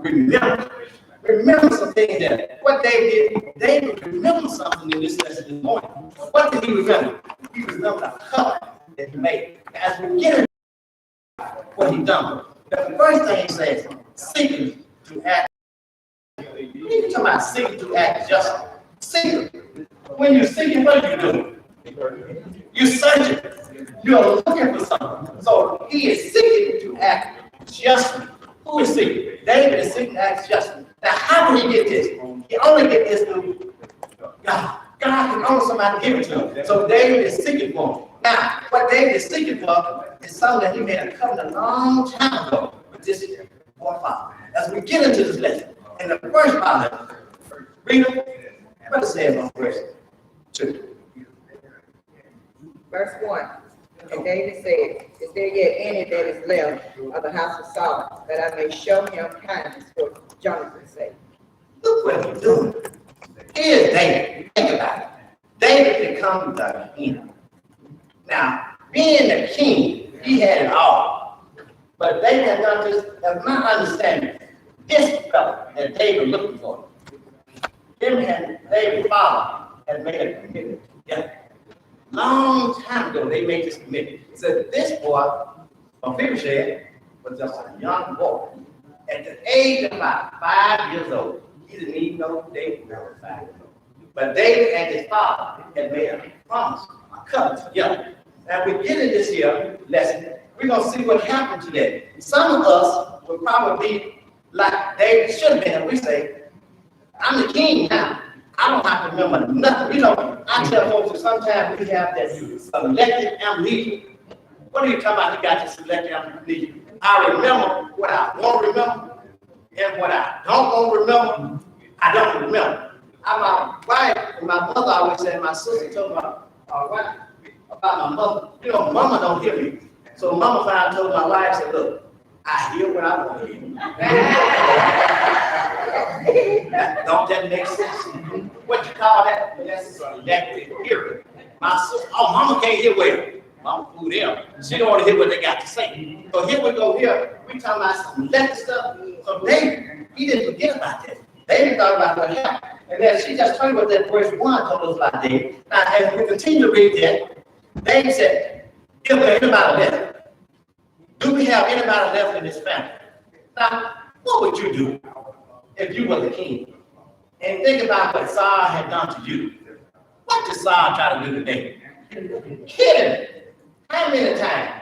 remember. Remember some things that what David did. David remembered something in this lesson this morning. What did he remember? He remembered a covenant that he made. As we get into what he done, the first thing he says, seeking to act. You talking about seeking to act justly. Seeking. When you're seeking, what are you doing? You're searching. You're looking for something. So he is seeking to act justly. Who is seeking? David is seeking to act justly. Now, how did he get this? He only get this through God. God can only somebody give it to him. So David is seeking for him. Now, what David is seeking for is something that he made a covenant a long time ago with this forefather. As we get into this lesson, in the first part of it, read it. What it says on verse 2. Verse 1. And David said, is there yet any that is left of the house of Saul, that I may show him kindness for Jonathan's sake? Look what he's doing. Here's David. Think about it. David becomes the king. Now, being the king, he had it all. But David had done this, as my understanding, this fellow that David looking for, him and David's father had made a commitment together. Long time ago, they made this commitment. So this boy, Mephibosheth, was just a young boy. At the age of about 5 years old, he didn't even know David was 5 years old. But David and his father had made a promise, a covenant together. Now, we get in this here lesson, we're going to see what happened today. Some of us will probably be like David should have been, and we say, I'm the king now. I don't have to remember nothing. You know, I tell folks that sometimes we have that selective amnesia. What are you talking about? You got this selective amnesia. I remember what I want to remember, and what I don't want to remember, I don't remember. My wife and my mother always said, my sister told my wife about my mother. You know, mama don't hear me. So mama finally told my wife, said, look, I hear what I want to hear. Don't that make sense? What you call that? That's selective hearing. My sister, oh, mama can't hear well. Mama flew them. She don't want to hear what they got to say. So here we go here. We talking about some selective stuff. So David, he didn't forget about that. David thought about what happened. And then she just told you what that verse 1 told us about David. Now, as we continue to read that, David said, if there's anybody left, do we have anybody left in this family? Now, what would you do if you were the king? And think about what Saul had done to you. What did Saul try to do to David? Kill him. How many times?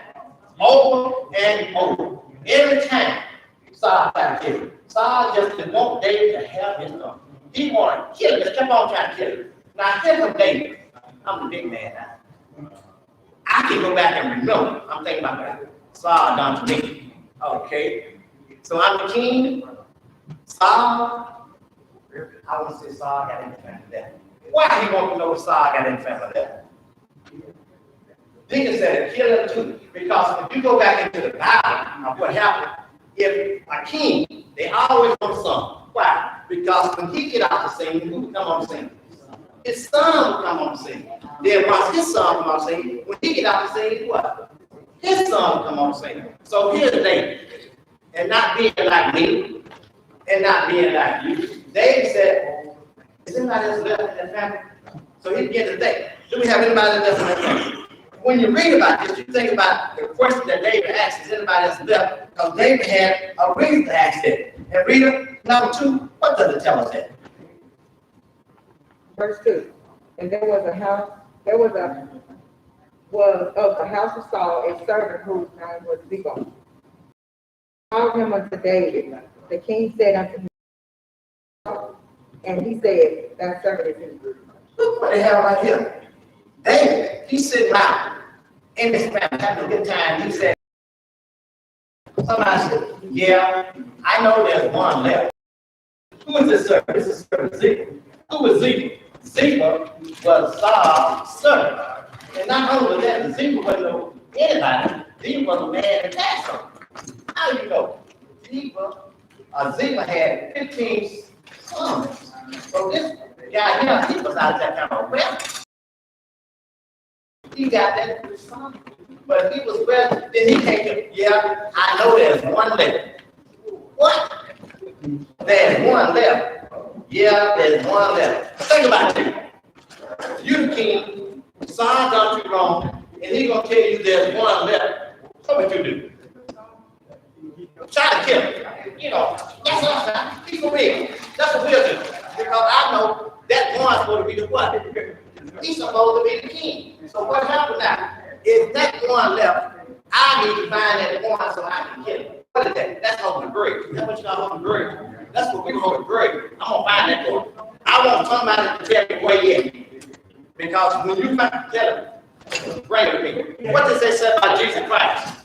Over and over. Every time Saul tried to kill him. Saul just didn't want David to have his son. He wanted to kill him. Just kept on trying to kill him. Now, here's what David. I'm the big man now. I can go back and remember. I'm thinking about that. Saul done to me. Okay. So I'm the king. Saul. I want to say Saul got in the family there. Why he want to know Saul got in the family there? Deacon said kill him too. Because if you go back into the Bible of what happened, if a king, they always want a son. Why? Because when he get out the scene, who will come on the scene? His son will come on the scene. Then once his son come on the scene, when he get out the scene, what? His son will come on the scene. So here's David. And not being like me, and not being like you. David said, is anybody else left in that family? So he began to think, do we have anybody left in that family? When you read about this, you think about the question that David asked, is anybody else left? Because David had a reason to ask that. And reader, number 2, what does it tell us that? Verse 2. And there was of the house of Saul a servant whose name was Ziba. Called him unto David. The king said unto him, and he said, that servant is in. Look what they have right here. David, he's sitting around in his family having a good time. He said, somebody said, yeah, I know there's one left. Who is this servant? This is servant Ziba. Who is Ziba? Ziba was Saul's servant. And not only that, Ziba wasn't no anybody. Ziba was a man that passed on. How do you know? Ziba had 15 sons. So this guy here, he was out there kind of wealth. He got that son. But he was wealthy. Then he came to, yeah, I know there's one left. What? There's one left. Yeah, there's one left. Think about it. You the king, Saul done you wrong, and he's gonna tell you there's one left. So what you do? Try to kill him. You know, that's what I'm saying. Keep it real. That's what we'll do. Because I know that one's supposed to be the what? He's supposed to be the king. So what happened now? If that one left, I need to find that one so I can kill him. What is that? That's holding grave. That's what you call holding grave. That's what we're holding grave. I'm gonna find that one. I want somebody to tell me where he is. Because when you find tell him, bring it to me. What does they say about Jesus Christ?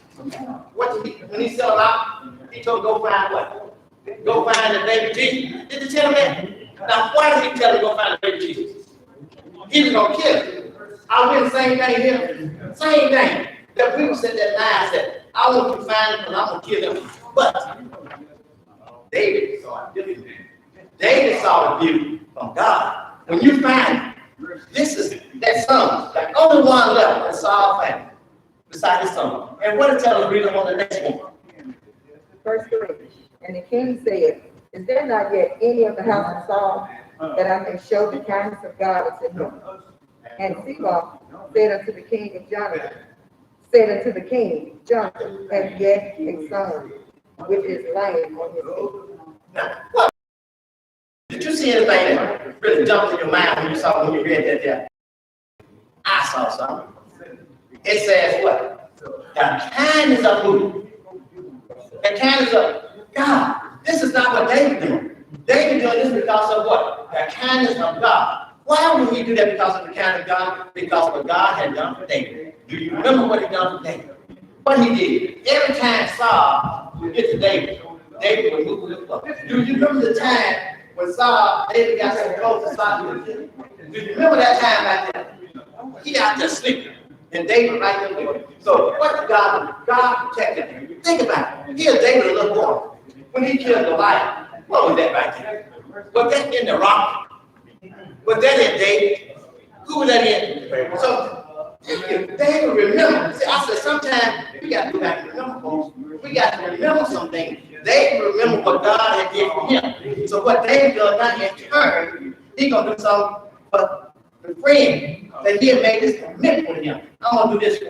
What did when he set out, he told him go find what? Go find the baby Jesus. Did he tell him that? Now why did he tell him go find the baby Jesus? He was gonna kill him. I win the same thing here. Same thing. That people said that mindset. I want to find him and I'm gonna kill him. But David saw it differently. David saw the beauty from God. When you find him, this is that son, the only one left in Saul's family, beside his son. And what it tells us, read on the next one. Verse 3. And the king said, is there not yet any of the house of Saul that I may show the kindness of God unto him? And Ziba said unto the king of Jonathan, Jonathan has yet a son, which is lame on his feet. Now, what? Did you see anything that really jumped in your mind when you read that there? I saw something. It says what? The kindness of who? The kindness of God. This is not what David doing. David doing this because of what? The kindness of God. Why would he do that because of the kindness of God? Because what God had done for David. Do you remember what he done for David? What he did? Every time Saul would get to David, David would move his foot. Do you remember the time when David got so close to Saul? Do you remember that time back there? He out there sleeping. And David right there with him. So what did God do? God protected him. Think about it. Here's David, a little boy. When he killed Goliath, what was that right there? Was that in the rock? Was that in David? Who was that in? So David remember. See, I said sometimes we got to go back and remember, folks. We got to remember something. David remember what God had did for him. So what David does not in turn, he's gonna do something for the friend that he had made this commitment with him. I'm gonna do this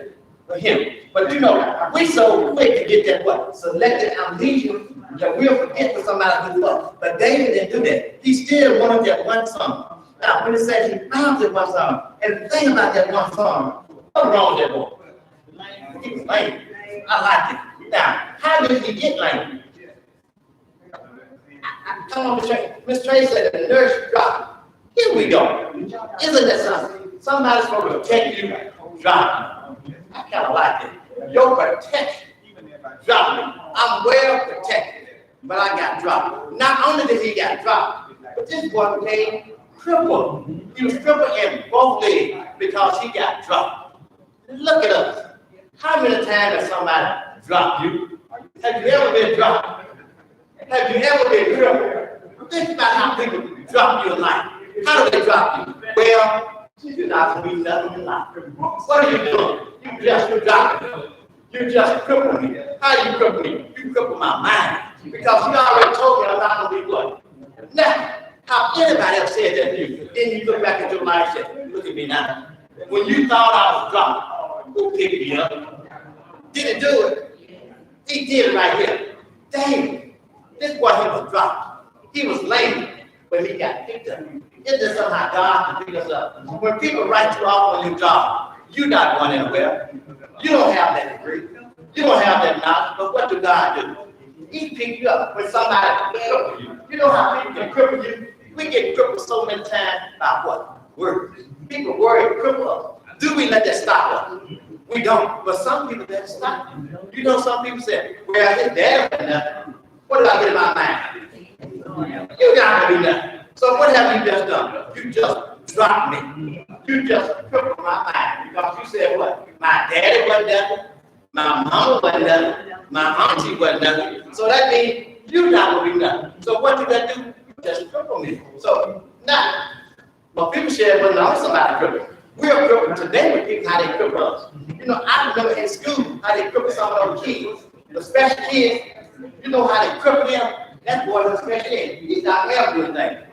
for him. But you know, we so quick to get that what? Selective amnesia that we'll forget for somebody who what. But David didn't do that. He still wanted that one son. Now, when it says he found that one son, and the thing about that one son, what's wrong with that boy? He was lame. I liked it. Now, how did he get lame? Come on, Miss Trey said the nurse dropped. Here we go. Isn't that something? Somebody's supposed to protect you, drop me. I kind of like it. Your protection, drop me. I'm well protected, but I got dropped. Not only did he get dropped, but this boy became crippled. He was crippled in both legs because he got dropped. Look at us. How many times has somebody dropped you? Have you ever been dropped? Have you ever been crippled? Think about how people drop you in life. How do they drop you? Well, you're not going to be nothing in life. What are you doing? You just dropped me. You just crippled me. How do you cripple me? You cripple my mind. Because you already told me I'm not going to be what? Now, how anybody else said that to you? Then you look back at your life and say, look at me now. When you thought I was dropped, who picked me up? Didn't do it. He did it right here. David, this boy, he was dropped. He was lame, but he got picked up. It's just somehow God can pick us up. When people write you off on your job, you're not going anywhere. You don't have that degree. You don't have that knowledge. But what do God do? He picks you up when somebody cripple you. You know how people can cripple you? We get crippled so many times by what? Words. People worry, cripple us. Do we let that stop us? We don't. But some people let it stop you. You know, some people say, well, his dad was nothing. What did I get in my mind? You got to be nothing. So what have you just done? You just dropped me. You just crippled my mind because you said what? My daddy wasn't nothing. My mama wasn't nothing. My auntie wasn't nothing. So that means you're not going to be nothing. So what you got to do? You just cripple me. So now, well, people share with somebody crippled. We're crippled today with people how they cripple us. You know, I remember in school how they cripple some of those kids. The special kids, you know how they cripple them? That boy is a special ed. He's not ever doing things.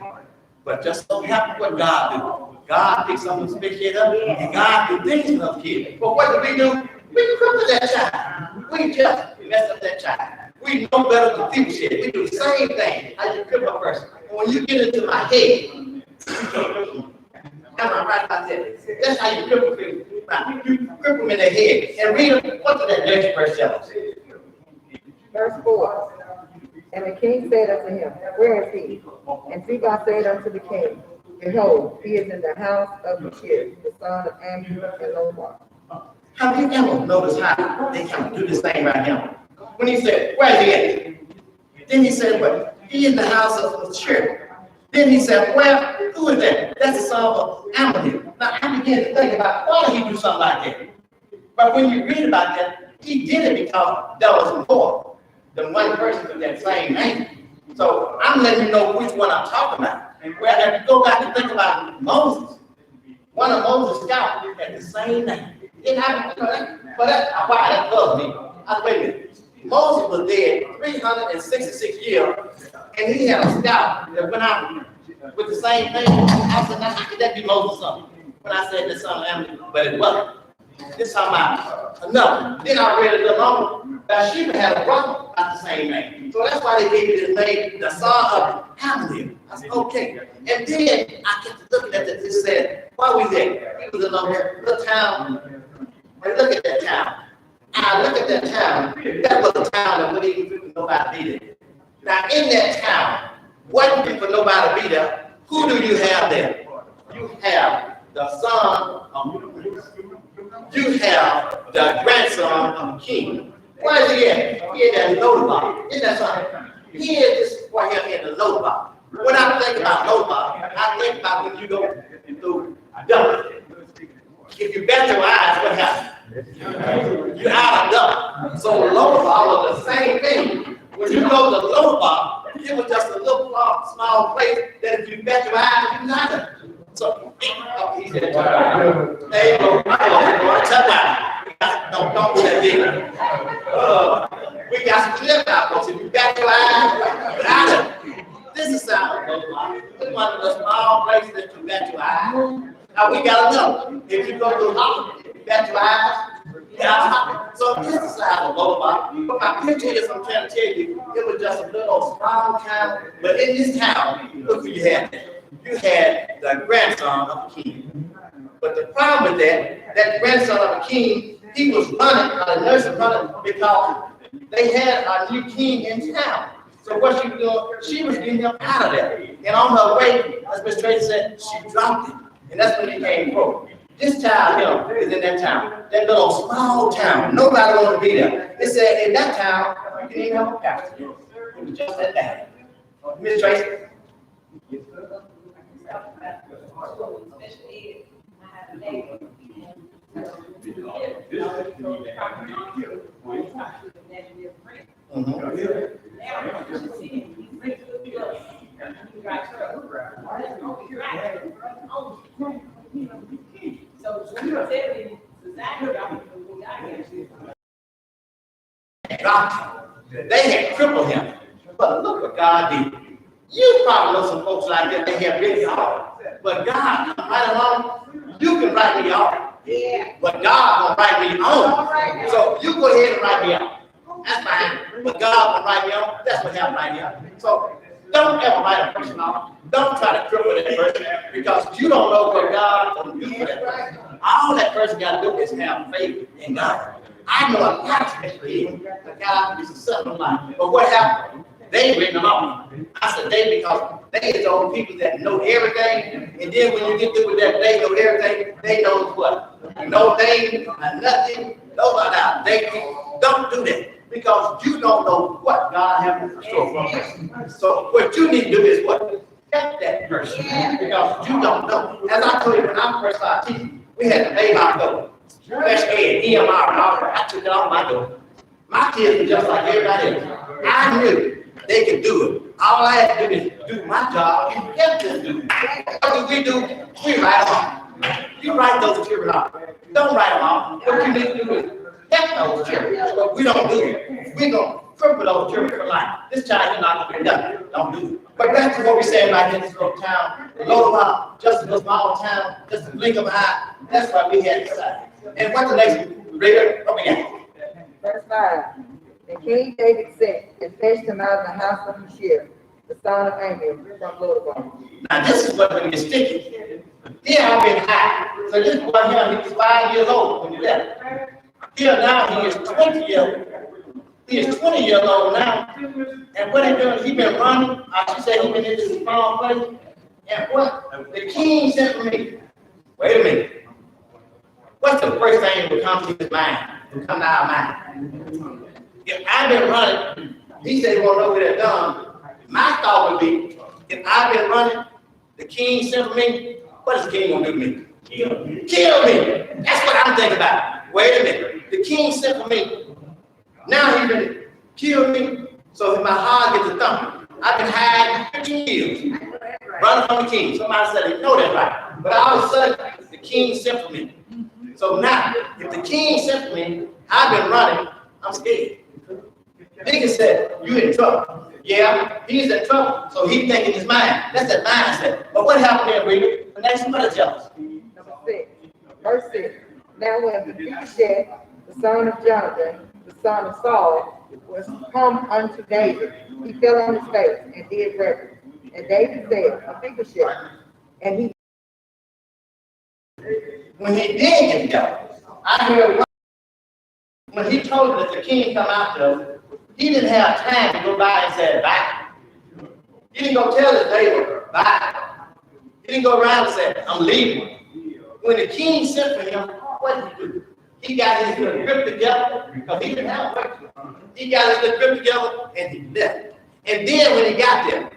But just don't happen what God do. God picks some of the special ed up, and God do things with those kids. But what do? We cripple that child. We just mess up that child. We know better than people shit. We do the same thing. How you cripple a person. And when you get into my head, am I right about that? That's how you cripple people. You cripple them in their head. And read them. What did that next verse tell us? Verse 4. And the king said unto him, Where is he? And Ziba said unto the king, Behold, he is in the house of Machir, the son of Ammi and Lomar. Have you ever noticed how they kind of do this thing right now? When he said, Where is he at? Then he said, What? He in the house of Machir. Then he said, Well, who is that? That's the son of Ammi. Now I began to think about why did he do something like that? But when you read about that, he did it because there was more than one person with that same name. So I'm letting you know which one I'm talking about. Well, if you go back and think about Moses, one of Moses' scouts had the same name. But that's why that bugs me. Wait a minute. Moses was dead 366 years, and he had a scout that went out with the same name. I said, now how could that be Moses' son? When I said the son of Ammi, but it wasn't. This time out. Another. Then I read it along. Bathsheba had a brother by the same name. So that's why they gave it his name, the son of Ammi. I said, okay. And then I kept looking at this and said, why was that? It was a little town. And look at that town. I look at that town. That was a town that wouldn't even fit for nobody to be there. Now in that town, wasn't fit for nobody to be there. Who do you have there? You have the son of You have the grandson of the king. Where is he at? He in that Lodabar. Isn't that something? He is this right here in the Lodabar. When I think about Lodabar, I think about when you go through Dublin. If you bet your eyes, what happens? You're out of Dublin. So Lodabar was the same thing. When you go to Lodabar, it was just a little small place that if you bet your eyes, you're not there. So, he said, there you go. Don't do that big. We got some clip out, folks. If you bet your eyes, you're out of it. This is sound of Lodabar. This is one of the small places that you bet your eyes. Now we got another. If you go to Holland, if you bet your eyes, you're out of it. So this is how the Lodabar. But my picture is, I'm trying to tell you, it was just a little small town. But in this town, look who you had there. You had the grandson of the king. But the problem with that grandson of the king, he was running, the nurse was running because they had a new king in town. So what she was doing, she was getting him out of there. And on her way, as Miss Tracy said, she dropped him. And that's when he came broke. This child here is in that town, that little small town. Nobody wanted to be there. They said in that town, you didn't even have a pastor. It was just that bad. Miss Tracy. They had crippled him, but look what God did. You probably know some folks like that. They have really hard, but God come right along. You can write me off, but God gonna write me on. So you go ahead and write me off. That's fine. But God will write me off. That's what happened right here. So don't ever write a person off. Don't try to cripple that person because you don't know what God will do for that person. All that person got to do is have faith in God. I know a lot of people, but God is a son of mine. But what happened? They written them off. I said they because they is those people that know everything. And then when you get through with that, they know everything. They know what? No thing, nothing, nobody out. They don't do that. Because you don't know what God has in store for you. So what you need to do is what? Help that person. Because you don't know. As I told you when I first started teaching, we had to pay my door. Special ed, EMR, and all that. I took it off my door. My kids were just like everybody else. I knew they could do it. All I had to do is do my job and help them do it. What do? We write them off. You write those children off. Don't write them off. What you need to do is help those children. But we don't do it. We're going to cripple those children for life. This child is not going to be done. Don't do it. But back to what we're saying right here in this little town, the Lord, just a small town, just a blink of an eye. That's why we had decided. And what's the next reader? What we got? Verse 5. And King David sent and fetched him out of the house of Hushai, the son of Amiel, from Lodebar. Now this is what gets sticky. Here I've been high. So this boy here, he was 5 years old when he left. Here now he is 20 years old. He is 20 years old now. And what he doing? He been running. I should say he been in this small place. And what the king said to me, wait a minute. What's the first thing that will come to his mind? Will come to our mind? If I've been running, he said he won't know where they're done. My thought would be, if I've been running, the king sent for me, what is the king gonna do to me? Kill me. Kill me. That's what I'm thinking about. Wait a minute. The king sent for me. Now he's been killed me, so my heart gets a thumping. I've been hiding 15 years, running from the king. Somebody said they know that right. But all of a sudden, the king sent for me. So now, if the king sent for me, I've been running, I'm scared. Nigga said, you in trouble. Yeah, he's in trouble, so he's thinking his mind. That's that mindset. But what happened there, Reader? The next one is jealous. Number 6. Verse 6. Now when Mephibosheth, the son of Jonathan, the son of Saul, was come unto David, he fell on his face and did reverence. And David said, Mephibosheth, and he. When he did get jealous, I heard when he told that the king come out there, he didn't have time to go by and say bye. He didn't go tell his neighbor bye. He didn't go around and say, I'm leaving. When the king sent for him, what did he do? He got his little grip together because he didn't have work. He got his little grip together and he left. And then when he got there,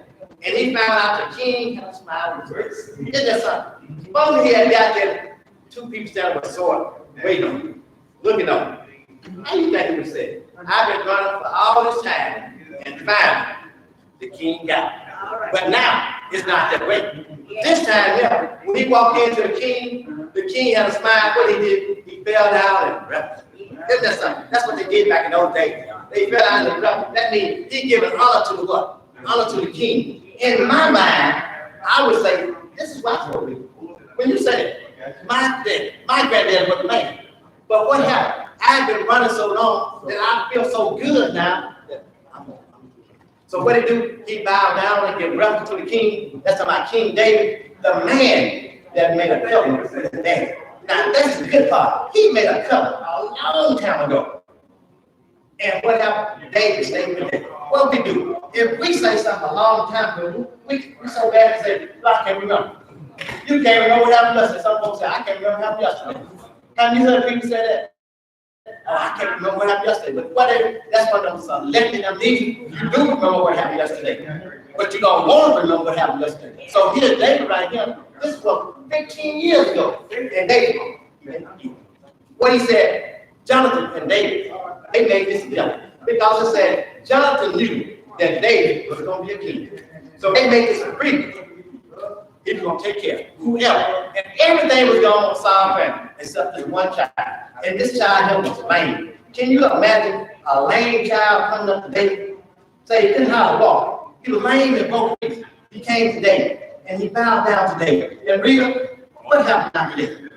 and he found out the king had a smile on his face. Isn't that something? Supposing he had got there, 2 people standing with a sword, waiting on him, looking on him. How do you think he would say? I've been running for all this time, and finally, the king got it. But now, it's not that way. This time, yeah, when he walked into the king had a smile. What he did, he fell down and wept. Isn't that something? That's what they did back in those days. They fell down and wept. That means he giving honor to the what? Honor to the king. In my mind, I would say, this is what I'm supposed to do. When you say, my granddad was a man. But what happened? I've been running so long that I feel so good now that so what he do? He bowed down and give reverence to the king. That's about King David, the man that made a covenant with his dad. Now that's the good part. He made a covenant a long time ago. And what happened? David stayed with him. What we do? If we say something a long time ago, we so bad to say, I can't remember. You can't remember what happened yesterday. Some folks say, I can't remember what happened yesterday. Have you heard people say that? Oh, I can't remember what happened yesterday. But whatever, that's what I'm selecting amnesia. You do remember what happened yesterday. But you don't want to remember what happened yesterday. So here's David right here. This was 15 years ago. And David, what he said, Jonathan and David, they made this deal. Because it said, Jonathan knew that David was going to be a king. So they made this agreement. He's going to take care of whoever. And everything was going on Saul's family except this one child. And this child was lame. Can you imagine a lame child coming up to David? Say he couldn't hardly walk. He was lame in both feet. He came to David and he bowed down to David. And Rita, what happened after this?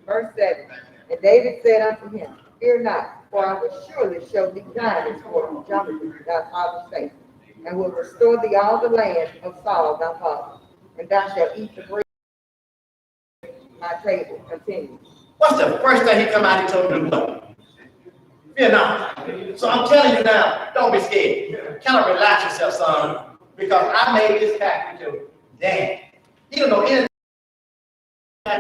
Verse 7. And David said unto him, Fear not, for I will surely show thee kindness for Jonathan thy father's sake, and will restore thee all the land of Saul thy father, and thou shalt eat the bread of my table continually. What's the first thing he come out and told him to do? Fear not. So I'm telling you now, don't be scared. Kind of relax yourself, son, because I made this pact with your dad. You don't know anything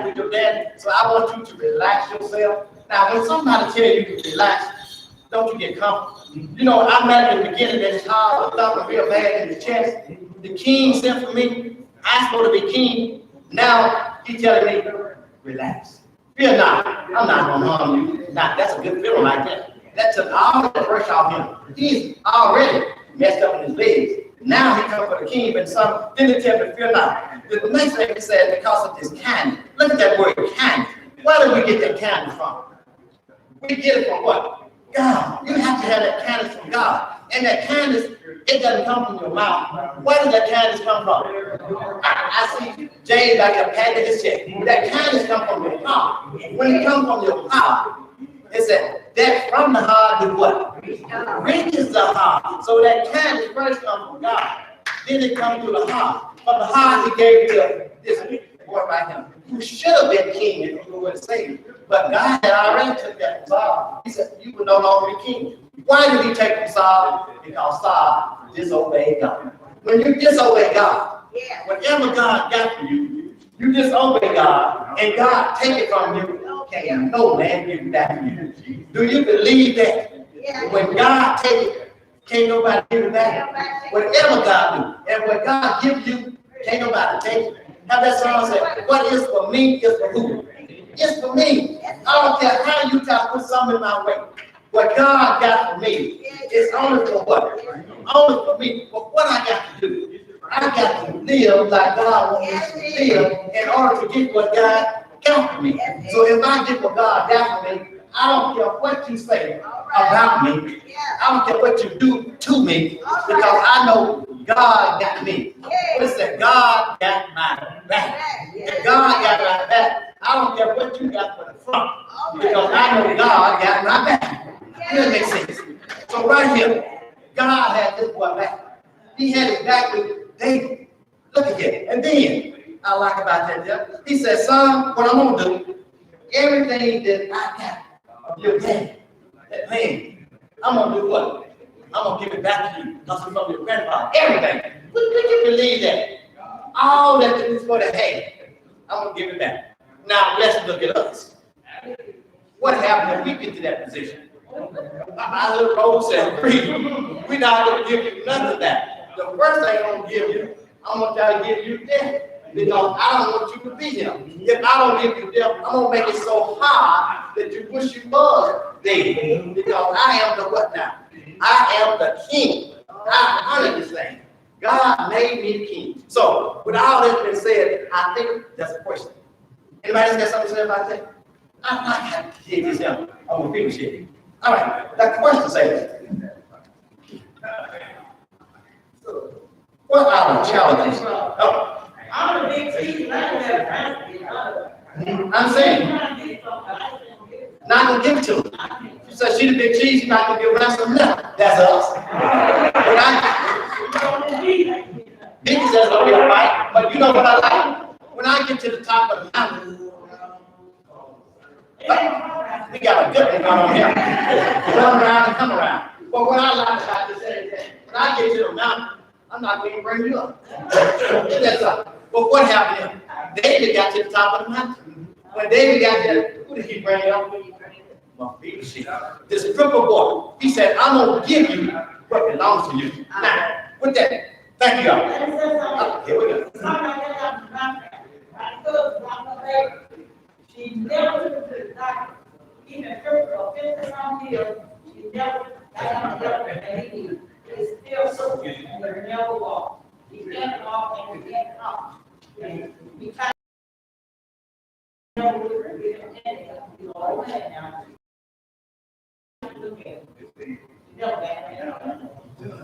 with your dad, so I want you to relax yourself. Now, when somebody tell you to relax, don't you get comfortable. You know, I'm at the beginning that his heart was thumping real bad in his chest. The king sent for me. I'm supposed to be king. Now he's telling me, relax. Fear not. I'm not going to harm you. Now, that's a good feeling like that. That took all the pressure off him. He's already messed up in his legs. Now he comes for the king, but some didn't tell me, fear not. The next thing he said, because of this kindness. Look at that word, kindness. Where do we get that kindness from? We get it from what? God. You have to have that kindness from God. And that kindness, it doesn't come from your mouth. Where does that kindness come from? I see James back there patting his chest. That kindness comes from your heart. When it comes from your heart, it said that from the heart to what? Reaches the heart. So that kindness first comes from God. Then it comes to the heart. From the heart, he gave to this boy right here, who should have been king if you would have saved. But God had already took that from Saul. He said, you will no longer be king. Why did he take from Saul? Because Saul disobeyed God. When you disobey God, whatever God got for you, you disobey God, and God take it from you. Can't no man give that to you. Do you believe that? When God take it, can't nobody give it back. Whatever God do, and what God give you, can't nobody take it. How that song said, what is for me is for who? It's for me. I don't care how you try to put something in my way. What God got for me is only for what? Only for me. But what I got to do, I got to live like God wants me to live in order to get what God got for me. So if I get what God got for me, I don't care what you say about me. I don't care what you do to me, because I know God got me. What's that? God got my back. If God got my back, I don't care what you got for the front, because I know God got my back. That makes sense. So right here, God had this boy back. He had his back with David. Look at that. And then, I like about that, yeah? He said, son, what I'm going to do, everything that I got, your dad, that man, I'm going to do what? I'm going to give it back to you. Because it's from your grandfather. Everything. Would you believe that? All that is for the head, I'm going to give it back. Now, let's look at us. What happened if we get to that position? My little roll said, we're not going to give you none of that. The first thing I'm going to give you, I'm going to try to give you death. Because I don't want you to be here. If I don't give you death, I'm going to make it so hard that you wish you was dead. Because I am the what now? I am the king. I honor this thing. God made me the king. So, with all this being said, I think that's a question. Anybody else got something to say about that? I got to get this down. I'm going to finish it. All right, that question says, what are the challenges? Oh. I'm a big cheese, I'm saying, not going to give it to her. She said she's a big cheese, she's not going to give her some milk. That's us. Mickey says don't be a fight, but you know what I like? When I get to the top of the mountain, we got a good one going on here. Run around and come around. But what I like about this is that when I get to the mountain, I'm not going to bring you up. That's up. But what happened? David got to the top of the mountain. When David got there, who did he bring up? This crippled boy. He said, I'm going to give you what belongs to you. Now, with that, thank you all. Here we go. She never took to the doctor. Even her for 50-some years, she never got on the doctor and he did. It's still so good, and they never walk. He can't walk and he can't talk. And he tried to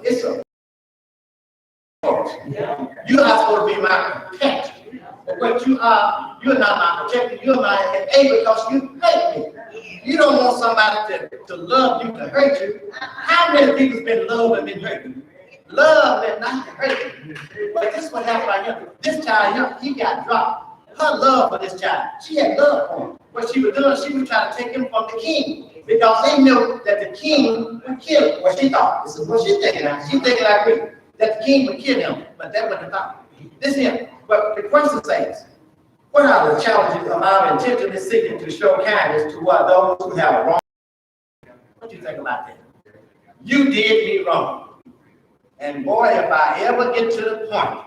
it's a you're not supposed to be my protector. But you are, you're not my protector, you're my enabler because you hate me. You don't want somebody to love you to hurt you. How many people's been loved and been hurt? Love and not to hurt you. But this is what happened right here. This child, he got dropped. Her love for this child. She had love for him. What she was doing, she was trying to take him from the king. Because they knew that the king would kill him. What she thought. This is what she's thinking now. She's thinking like me. That the king would kill him. But that wasn't the thought. This is him. But the question says, what are the challenges of our intentionally seeking to show kindness to those who have wrong? What do you think about that? You did me wrong. And boy, if I ever get to the point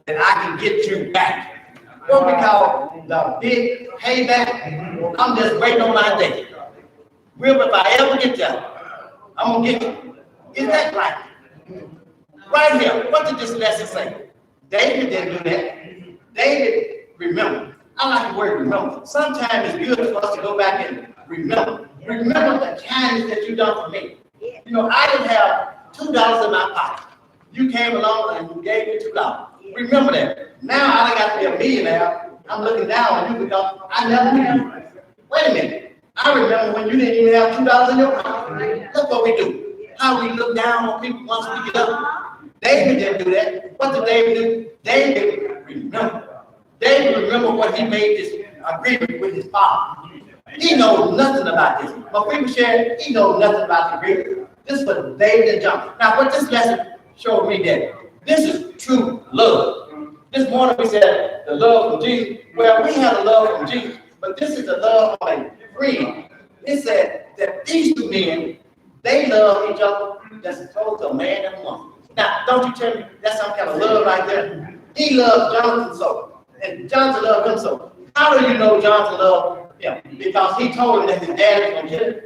that I can get you back, what we call the big payback, I'm just waiting on my day. Well, if I ever get there, I'm going to get you. Is that right? Right here, what did this lesson say? David didn't do that. David remembered. I like the word remember. Sometimes it's good for us to go back and remember. Remember the kindness that you done for me. You know, I didn't have $2 in my pocket. You came along and you gave me $2. Remember that. Now I got to be a millionaire. I'm looking down on you because I never knew you. Wait a minute. I remember when you didn't even have $2 in your pocket. Look what we do. How we look down on people once we get up. David didn't do that. What did David do? David remember. David remember what he made this agreement with his father. He knows nothing about this. But people share, he knows nothing about the agreement. This was David and John. Now, what this lesson showed me that this is true love. This morning we said the love from Jesus. Well, we have the love from Jesus, but this is the love of a friend. It said that these two men, they love each other. That's opposed to a man and a woman. Now, don't you tell me that's some kind of love right there? He loves Jonathan so, and Jonathan loved him so. How do you know Jonathan loved him? Because he told him that his dad was going to kill him.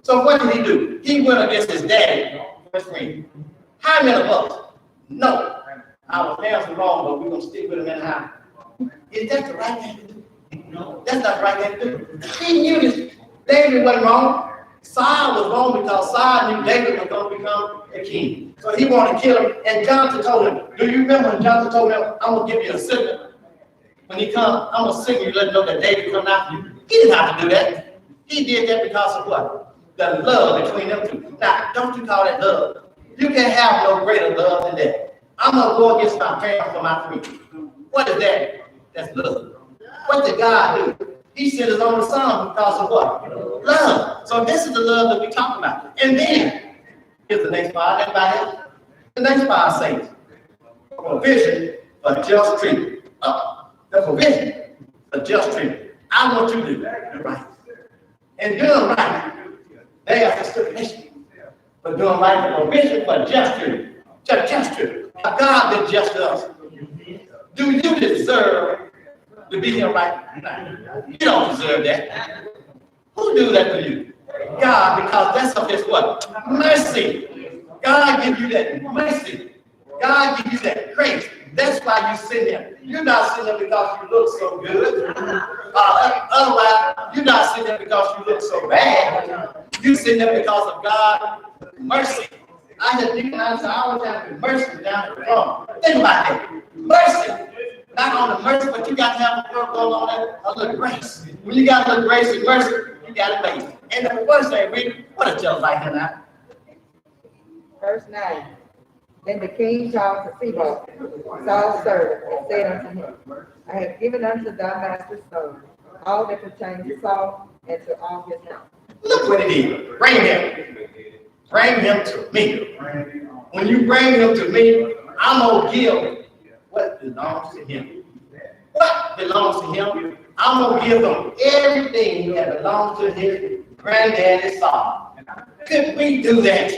So what did he do? He went against his daddy, his friend. How many of us? No. Our parents were wrong, but we're going to stick with them in the house. Is that the right thing to do? No, that's not the right thing to do. He knew this. David wasn't wrong. Saul was wrong because Saul knew David was going to become a king. So he wanted to kill him. And Jonathan told him, do you remember when Jonathan told him, I'm going to give you a signal? When he comes, I'm going to signal you, let him know that David come after you. He didn't have to do that. He did that because of what? The love between them two. Now, don't you call that love? You can't have no greater love than that. I'm going to go against my parents for my friend. What is that? That's love. What did God do? He sent his own son because of what? Love. So this is the love that we talk about. And then, here's the next part. Everybody else? The next part says, provision for just treatment. The provision for just treatment. I want you to do right. And doing right, they are stipulation. But doing right, the provision for just treatment. Just treatment. God did just to us. Do you deserve to be here right now? You don't deserve that. Who do that for you? God, because that's of his what? Mercy. God give you that mercy. God give you that grace. That's why you sit there. You're not sitting there because you look so good. Otherwise, you're not sitting there because you look so bad. You're sitting there because of God's mercy. I just think I always have to be mercy down to the throne. Think about that. Mercy. Not on the mercy, but you got to have a little on a little grace. When you got a little grace and mercy, you got to make it. And the first thing, read, what it tells like that now? Verse 9. Then the king called to Ziba, Saul's servant, and said unto him, I have given unto thy master's son all that pertains to Saul and to all his house. Look what it is. Bring him. Bring him to me. When you bring him to me, I'm going to give what belongs to him. What belongs to him? I'm going to give him everything that belongs to his granddaddy Saul. Could we do that?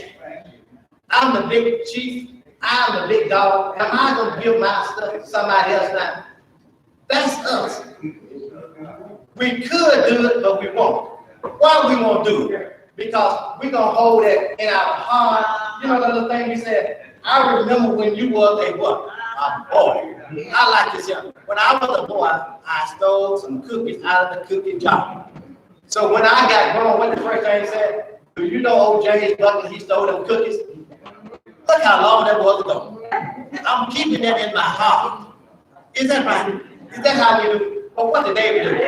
I'm the big chief. I'm the big dog. Am I going to give my stuff to somebody else now? That's us. We could do it, but we won't. Why we won't do it? Because we're going to hold that in our heart. You know the little thing you said? I remember when you was a what? A boy. I like this young. When I was a boy, I stole some cookies out of the cookie jar. So when I got grown, what the first thing he said? Do you know old James Buckley, he stole them cookies? Look how long that was ago. I'm keeping that in my heart. Is that right? Is that how we do? But what did David do?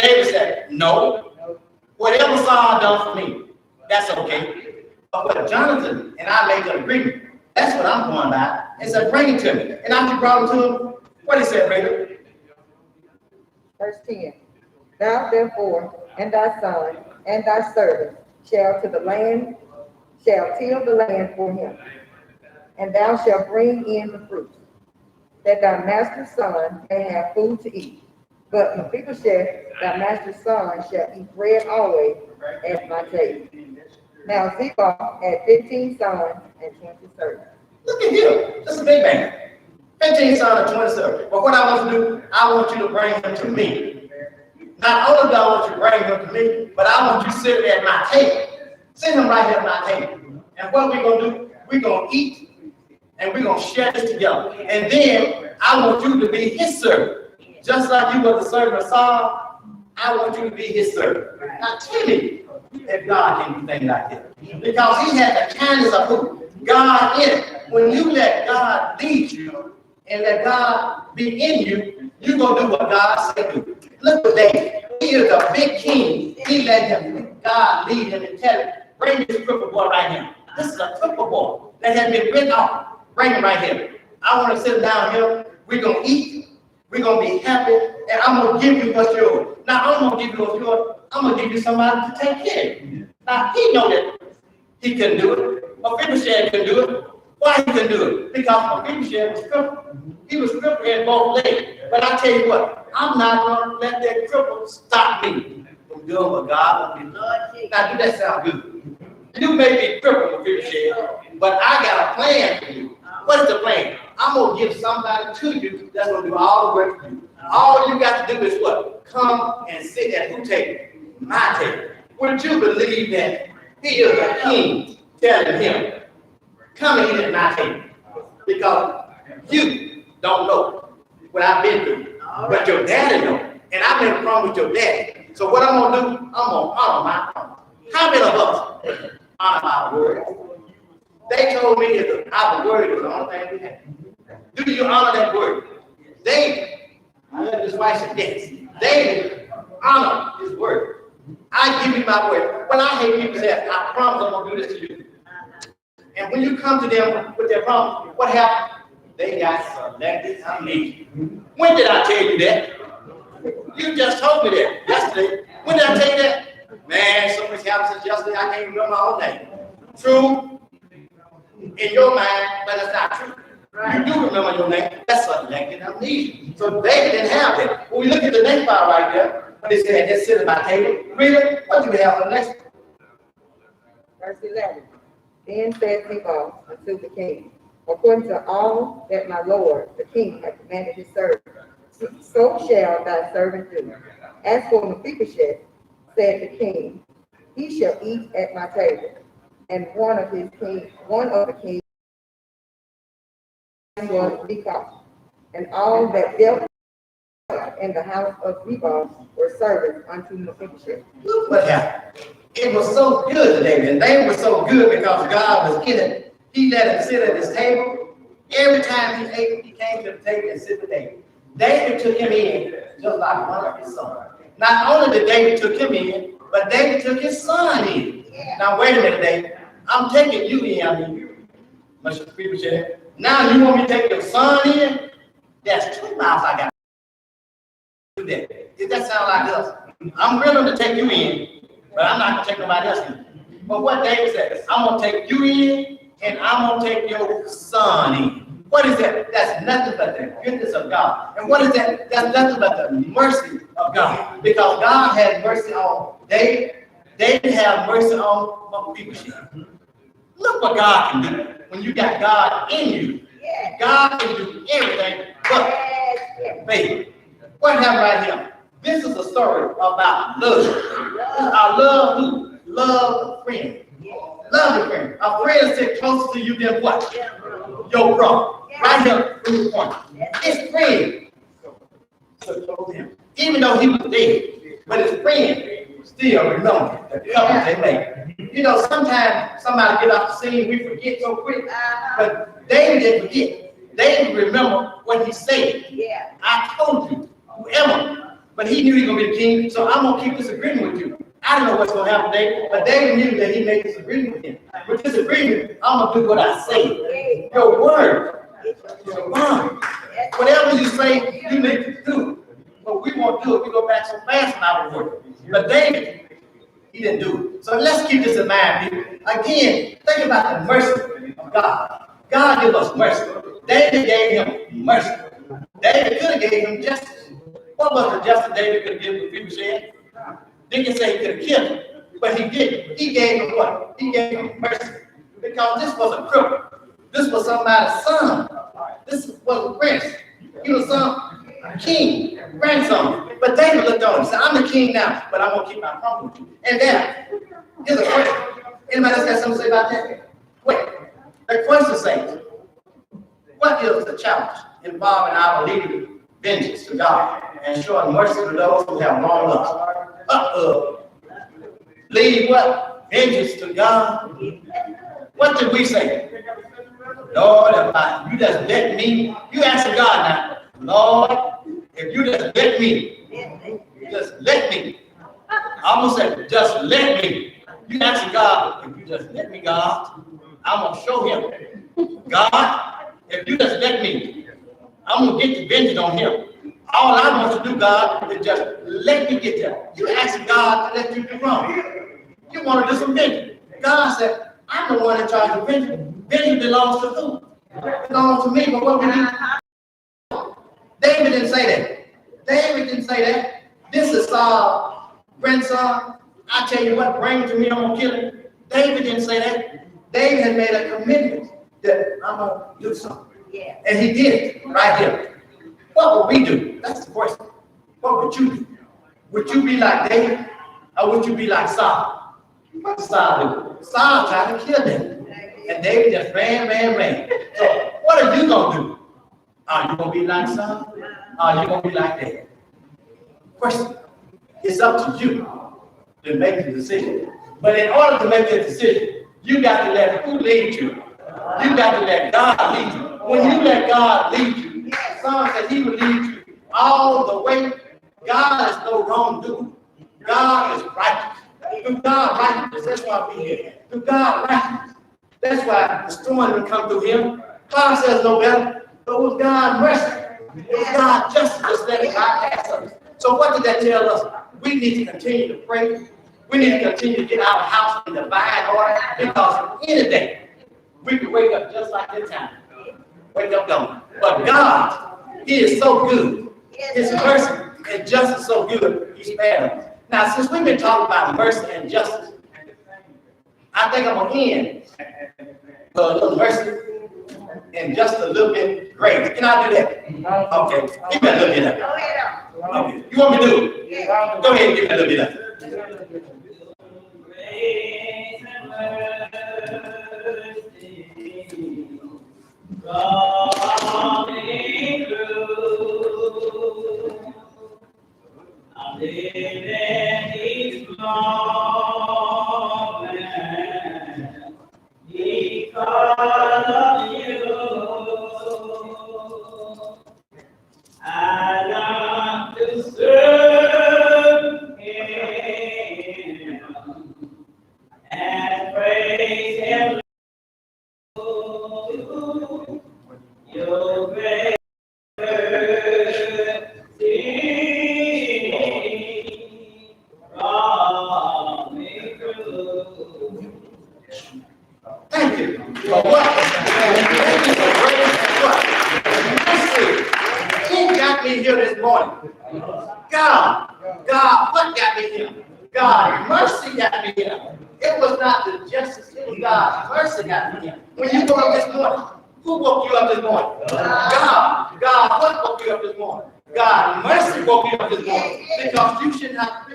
David said, no. Whatever Saul done for me, that's okay. But what Jonathan and I made an agreement, that's what I'm going by. And said, bring it to me. And after you brought it to him, what he said, bring it? Verse 10. Thou therefore and thy son and thy servant shall till the land for him, and thou shalt bring in the fruit, that thy master's son may have food to eat. But Mephibosheth, thy master's son, shall eat bread always at my table. Now Ziba had 15 sons and 20 servants. Look at him. This is a big man. 15 sons and 20 servants. But what I want you to do, I want you to bring him to me. Not only do I want you to bring him to me, but I want you to sit at my table. Sit him right here at my table. And what we're going to do, we're going to eat, and we're going to share this together. And then I want you to be his servant. Just like you were the servant of Saul, I want you to be his servant. Now tell me if God can do things like that. Because he had the kindness of who? God in it. When you let God lead you and let God be in you, you're going to do what God said do. Look at David. He is a big king. He let him, God lead him and tell him, bring this crippled boy right here. This is a crippled boy that has been written off. Bring him right here. I want to sit down here. We're going to eat. We're going to be happy. And I'm going to give you what's yours. Now, I'm going to give you what's yours. I'm going to give you somebody to take care of you. Now, he know that he couldn't do it. Mephibosheth couldn't do it. Why he couldn't do it? Because Mephibosheth was crippled. He was crippled in both legs. But I tell you what, I'm not going to let that cripple stop me from doing what God wants me to do. Now, do that sound good? You may be crippled, Mephibosheth, but I got a plan for you. What is the plan? I'm going to give somebody to you that's going to do all the work for you. All you got to do is what? Come and sit at who table? My table. Would you believe that he is a king telling him, come and eat at my table? Because you don't know what I've been through, but your daddy knows. And I've been wrong with your daddy. So what I'm going to do, I'm going to honor my promise. How many of us honor our word? They told me that our word is the only thing we have. Do you honor that word? David, I love his wife said yes. David honor his word. I give you my word. When I hate people say, I promise I'm going to do this to you. And when you come to them with their promise, what happened? They got selected amnesia. When did I tell you that? You just told me that yesterday. When did I tell you that? Man, so much happened since yesterday, I can't remember my own name. True in your mind, but it's not true. You do remember your name. That's selected amnesia. So David didn't have that. When we look at the next part right there, when they said, just sit at my table, really, what do we have on the next? Verse 11. Then said Ziba unto the king, according to all that my lord, the king, hath commanded his servant, so shall thy servant do. As for Mephibosheth, said the king, he shall eat at my table. And one of the kings was Ziba, and all that dealt in the house of Ziba were servants unto Mephibosheth. Look what happened. It was so good to David. And David was so good because God was in it. He let him sit at his table. Every time he ate, he came to the table and sit with David. David took him in just like one of his sons. Not only did David took him in, but David took his son in. Now wait a minute, David. I'm taking you in. I mean, Mr. People said, now you want me to take your son in? That's 2 miles I got to do that. Did that sound like us? I'm willing to take you in, but I'm not going to take nobody else in. But what David said, I'm going to take you in, and I'm going to take your son in. What is that? That's nothing but the goodness of God. And what is that? That's nothing but the mercy of God. Because God had mercy on David. David had mercy on Mephibosheth. Look what God can do when you got God in you. God can do everything but faith. What happened right here? This is a story about love. I love who? Love a friend. Love a friend. A friend is closer to you than what? Your brother. Right here, in the point. His friend told him, even though he was dead, but his friend still remembered the covenant they made. You know, sometimes somebody get off the scene, we forget so quick, but David didn't forget. David remember what he said. I told you, whoever, but he knew he was going to be the king, so I'm going to keep this agreement with you. I don't know what's going to happen today, but David knew that he made this agreement with him. With this agreement, I'm going to do what I say. Your word. Your word. Whatever you say, you make it do. But we won't do it. We go back so fast in our word. But David, he didn't do it. So let's keep this in mind, people. Again, think about the mercy of God. God gave us mercy. David gave him mercy. David could have gave him justice. What was the justice David could have given to people said? They can say he could have killed him, but he didn't. He gave him what? He gave him mercy. Because this was a cripple. This was somebody's son. This was a prince. He was a king, grandson. But David looked on him and said, I'm the king now, but I'm going to keep my promise. And then, here's a question. Anybody else got something to say about that? Wait. The question says, what is the challenge involving our leading vengeance to God? and showing mercy to those who have wronged us. Leave what? Vengeance to God. What did we say? Lord, if you just let me, you ask God now, Lord, if you just let me, I'm gonna say, just let me. You ask God, if you just let me, God, I'm gonna show him. God, if you just let me, I'm gonna get the vengeance on him. All I want to do, God, is just let me get there. You ask God to let you do wrong. You want to do some vengeance. God said, I'm the one in charge of vengeance. Vengeance belongs to who? It belongs to me, but what we do? David didn't say that. David didn't say that. This is Saul's grandson. I tell you what, bring him to me, I'm gonna kill him. David didn't say that. David had made a commitment that I'm gonna do something. Yeah. And he did it right here. What would we do? That's the question. What would you do? Would you be like David? Or would you be like Saul? What did Saul do? Saul tried to kill David. And David just ran. So what are you gonna do? Are you gonna be like Saul? Are you gonna be like David? Question. It's up to you to make the decision. But in order to make that decision, you got to let who lead you? You got to let God lead you. When you let God lead you, Psalm said he will lead you all the way. God is no wrongdoer. God is righteous. Through God righteousness, that's why we're here. Through God righteousness. That's why the storm will come through him. God says no better. But with God mercy, with God justice, just let it bypass us. So what did that tell us? We need to continue to pray. We need to continue to get our house in divine order, because any day we can wake up just like this time. Wake up going. But God, he is so good. His mercy and justice is so good, he spared us. Now, since we've been talking about mercy and justice, I think I'm going to end with a little mercy and just a little bit grace. Can I do that? Okay. Give me a little bit of that. Okay. You want me to do it? Go ahead and give me a little bit of it. Grace and mercy, coming through. I'm living each moment because of you. I love to serve him and praise him. Your great mercy brought me through. Thank you. For what? Thank you for grace and what? Mercy. Who got me here this morning? God. God, what got me here? God, mercy got me here. It was not the justice, it was God. Mercy got me here. When you woke up this morning, who woke you up this morning? God. God, what woke you up this morning? God, mercy woke you up this morning. Because you shouldn't have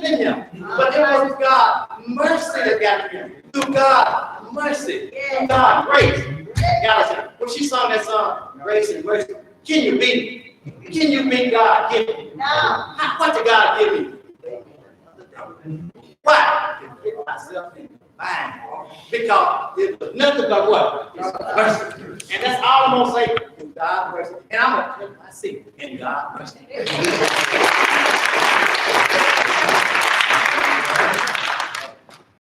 been here. But it was God, mercy that got me here. Through God, mercy. Through God, grace. God, when she sung that song, Grace and Mercy, can you beat it? Can you beat God? Give me. What did God give me? Why? To get myself in line. Because it was nothing but what? Mercy. And that's all I'm going to say. In God's mercy. And I'm going to take my seat in God's mercy.